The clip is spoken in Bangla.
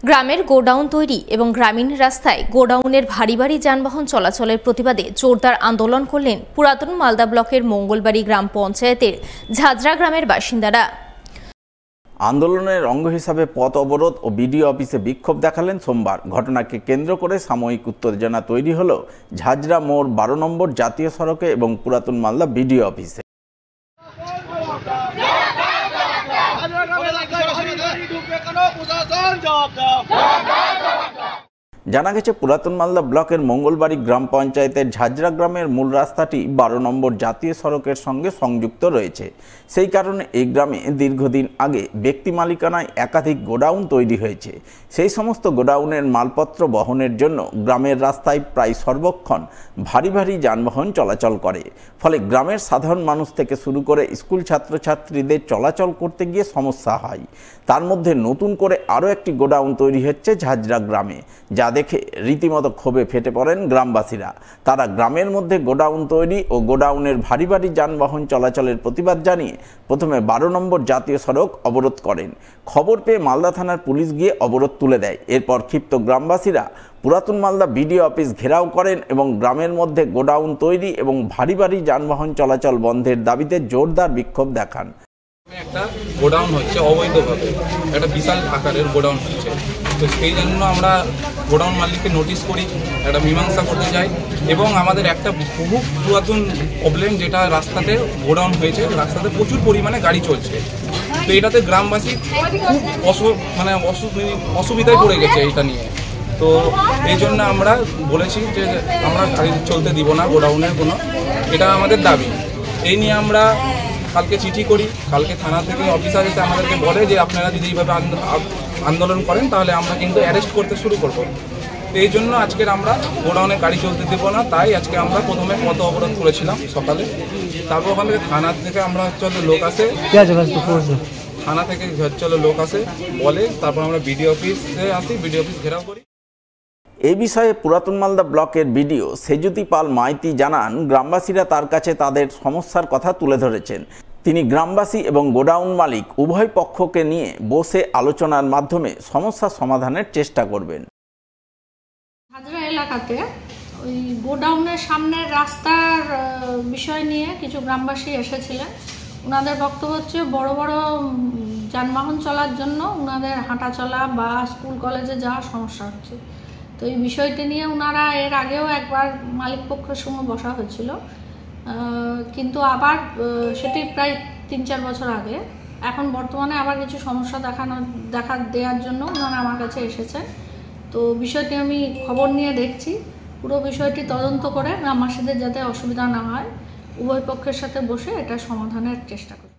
গ্রামের গোডাউন তৈরি এবং গ্রামীণ রাস্তায় গোডাউনের ভারী ভারী যানবাহন চলাচলের প্রতিবাদে জোরদার আন্দোলন করলেন পুরাতন মালদা ব্লকের মঙ্গলবাড়ি গ্রাম পঞ্চায়েতের ঝাজরা গ্রামের বাসিন্দারা। আন্দোলনের অঙ্গ হিসাবে পথ অবরোধ ও বিডিও অফিসে বিক্ষোভ দেখালেন সোমবার। ঘটনাকে কেন্দ্র করে সাময়িক উত্তেজনা তৈরি হলো ঝাজরা মোড় 12 নম্বর জাতীয় সড়কে এবং পুরাতন মালদা বিডিও অফিসে। জানা গেছে, পুরাতন মালদা ব্লকের মঙ্গলবাড়ি গ্রাম পঞ্চায়েতের ঝাজরা গ্রামের মূল রাস্তাটি 12 নম্বর জাতীয় সড়কের সঙ্গে সংযুক্ত রয়েছে। সেই কারণে এই গ্রামে দীর্ঘদিন আগে ব্যক্তি মালিকানায় একাধিক গোডাউন তৈরি হয়েছে। সেই সমস্ত গোডাউনের মালপত্র বহনের জন্য গ্রামের রাস্তায় প্রায় সর্বক্ষণ ভারী ভারী যানবাহন চলাচল করে। ফলে গ্রামের সাধারণ মানুষ থেকে শুরু করে স্কুল ছাত্রছাত্রীদের চলাচল করতে গিয়ে সমস্যা হয়। তার মধ্যে নতুন করে আরও একটি গোডাউন তৈরি হচ্ছে ঝাজরা গ্রামে, যা দেখে রীতিমতো ক্ষোভে ফেটে পড়েন গ্রামবাসীরা। তারা গ্রামের মধ্যে গোডাউন তৈরি ও গোডাউনের ভারী ভারী যানবাহন চলাচলের প্রতিবাদ জানিয়ে প্রথমে 12 নম্বর জাতীয় সড়ক অবরোধ করেন। খবর পেয়ে মালদা থানার পুলিশ গিয়ে অবরোধ তুলে দেয়। এরপর ক্ষিপ্ত গ্রামবাসীরা পুরাতন মালদা বিডিও অফিস ঘেরাও করেন এবং গ্রামের মধ্যে গোডাউন তৈরি এবং ভারী ভারী যানবাহন চলাচল বন্ধের দাবিতে জোরদার বিক্ষোভ দেখান। একটা গোডাউন হচ্ছে অবৈধভাবে, একটা বিশাল আকারের গোডাউন হচ্ছে। তো সেই জন্য আমরা গোডাউন মালিককে নোটিশ করি, একটা মীমাংসা করতে যাই এবং আমাদের একটা বহু পুরাতন প্রবলেম, যেটা রাস্তাতে গোডাউন হয়েছে, রাস্তাতে প্রচুর পরিমাণে গাড়ি চলছে। তো এটাতে গ্রামবাসী খুব অসুবিধায় পড়ে গেছে এটা নিয়ে। তো এই জন্য আমরা বলেছি যে আমরা গাড়ি চলতে দিব না গোডাউনের কোনো, এটা আমাদের দাবি। এই নিয়ে আমরা কালকে চিঠি করি। কালকে থানা থেকে অফিসার এসে আমাদেরকে বলে যে আপনারা যদি এইভাবে আন্দোলন করেন তাহলে আমরা কিন্তু অ্যারেস্ট করতে শুরু করব। তো এই জন্য আজকের আমরা গোডাউনে গাড়ি চলতে দেবো না, তাই আজকে আমরা প্রথমে পথ অবরোধ করেছিলাম সকালে। তারপর ওখান থেকে থানা থেকে আমরা লোক আসে, থানা থেকে লোক আসে বলে, তারপর আমরা বিডিও অফিসে আসি, বিডিও অফিস ঘেরাও করি। এই বিষয়ে পুরাতন মালদা ব্লকের বিডিও সেজুতি পাল মাইতি জানান, গ্রামবাসীরা তার কাছে তাদের সমস্যার কথা তুলে ধরেছেন। তিনি গ্রামবাসী এবং গোডাউন মালিক উভয় পক্ষকে নিয়ে বসে আলোচনার মাধ্যমে সমস্যা সমাধানের চেষ্টা করবেন। ঝাজরা এলাকাতে ওই গোডাউনের সামনের রাস্তার বিষয় নিয়ে কিছু গ্রামবাসী এসেছিলেন। ওনাদের বক্তব্য হচ্ছে বড় বড় যানবাহন চলার জন্য ওনাদের হাঁটা চলা বা স্কুল কলেজে যাওয়ার সমস্যা হচ্ছে। তো এই বিষয়টি নিয়ে ওনারা এর আগেও একবার মালিক পক্ষের সঙ্গে বসা হয়েছিল, কিন্তু আবার সেটি প্রায় 3-4 বছর আগে। এখন বর্তমানে আবার কিছু সমস্যা দেখা দেওয়ার জন্য ওনারা আমার কাছে এসেছেন। তো বিষয়টি আমি খবর নিয়ে দেখছি, পুরো বিষয়টি তদন্ত করে গ্রামবাসীদের যাতে অসুবিধা না হয় উভয় পক্ষের সাথে বসে এটা সমাধানের চেষ্টা করি।